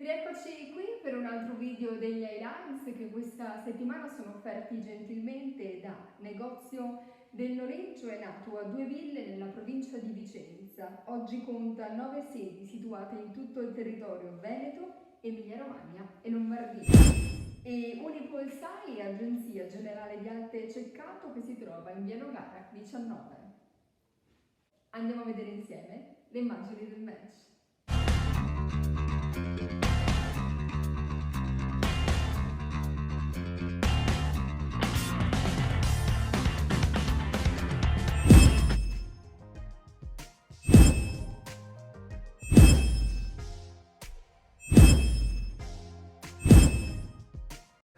Rieccoci qui per un altro video degli Highlights che questa settimana sono offerti gentilmente da Negozio del Noleggio. È nato a Due Ville nella provincia di Vicenza. Oggi conta 9 sedi situate in tutto il territorio Veneto, Emilia-Romagna e Lombardia. E Unipolsai, agenzia generale di arte Ceccato, che si trova in via Nogara 19. Andiamo a vedere insieme le immagini del match.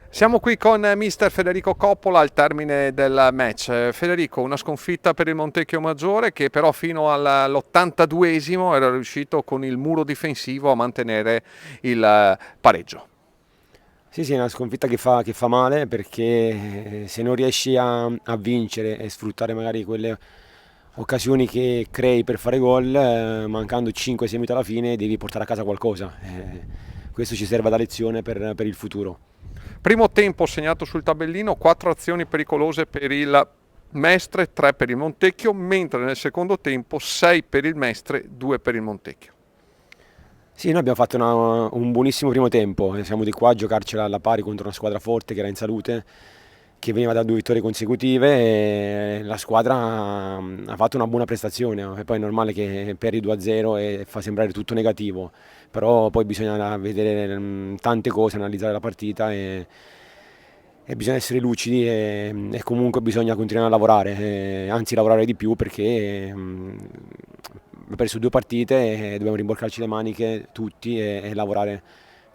Siamo qui con mister Federico Coppola al termine del match. Federico, una sconfitta per il Montecchio Maggiore che però fino all'82esimo era riuscito con il muro difensivo a mantenere il pareggio. Sì, è una sconfitta che fa male, perché se non riesci a vincere e sfruttare magari quelle occasioni che crei per fare gol, mancando 5-6 minuti alla fine devi portare a casa qualcosa. Questo ci serve da lezione per il futuro. Primo tempo segnato sul tabellino, 4 azioni pericolose per il Mestre, 3 per il Montecchio, mentre nel secondo tempo 6 per il Mestre, 2 per il Montecchio. Sì, noi abbiamo fatto un buonissimo primo tempo, siamo di qua a giocarcela alla pari contro una squadra forte che era in salute, che veniva da 2 vittorie consecutive, e la squadra ha fatto una buona prestazione. E poi è normale che perdi 2-0 e fa sembrare tutto negativo, però poi bisogna vedere tante cose, analizzare la partita e bisogna essere lucidi e comunque bisogna continuare a lavorare, anzi lavorare di più, perché abbiamo perso 2 partite e dobbiamo rimborcarci le maniche tutti e lavorare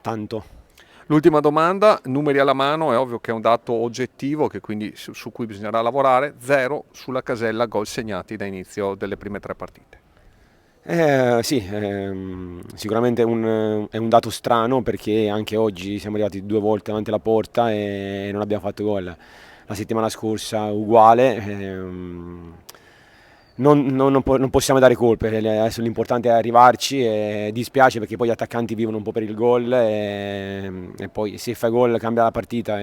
tanto. L'ultima domanda, numeri alla mano, è ovvio che è un dato oggettivo che quindi su cui bisognerà lavorare, 0 sulla casella gol segnati da inizio delle prime 3 partite. Sicuramente è un dato strano, perché anche oggi siamo arrivati 2 volte davanti alla porta e non abbiamo fatto gol. La settimana scorsa uguale. Non possiamo dare colpe, adesso l'importante è arrivarci, e dispiace perché poi gli attaccanti vivono un po' per il gol e poi se fai gol cambia la partita,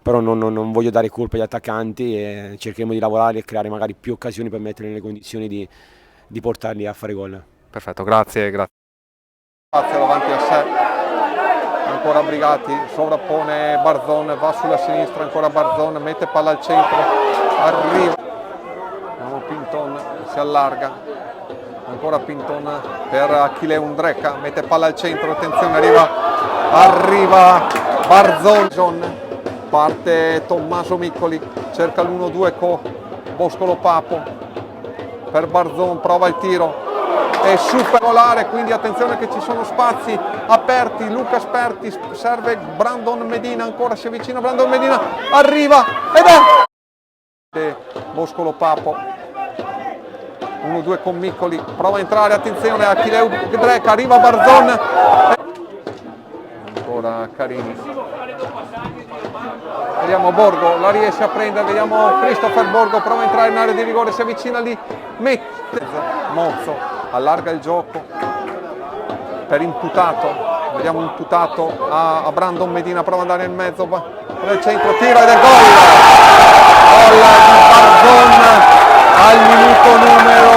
però non voglio dare colpe agli attaccanti, e cercheremo di lavorare e creare magari più occasioni per metterli nelle condizioni di portarli a fare gol. Perfetto, grazie. Grazie davanti a sé, ancora Brigati, sovrappone Barzon, va sulla sinistra, ancora Barzon, mette palla al centro, arriva. Pinton si allarga, ancora Pinton per Achille Undrecca, mette palla al centro, attenzione, arriva Barzon, parte Tommaso Miccoli, cerca l'1-2 con Boscolo Papo, per Barzon, prova il tiro, è superolare, quindi attenzione che ci sono spazi aperti, Luca Sperti, serve Brandon Medina, ancora si avvicina Brandon Medina, arriva ed è Boscolo Papo, 1-2 con Miccoli, prova a entrare, attenzione, Achille Undrecca, arriva Barzon, ancora Carini, vediamo Borgo, la riesce a prendere, vediamo Christopher Borgo, prova a entrare in area di rigore, si avvicina lì, mette Mozzo, allarga il gioco per Imputato, vediamo Imputato a Brandon Medina, prova ad andare nel mezzo, nel centro, tiro ed è gol di Barzon al minuto numero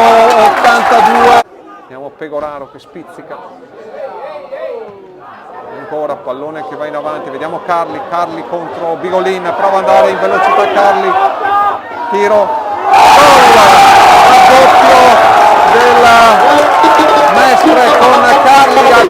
82. Vediamo Pegoraro che spizzica, ancora pallone che va in avanti, vediamo Carli contro Bigolin, prova ad andare in velocità Carli, tiro, gol, raddoppio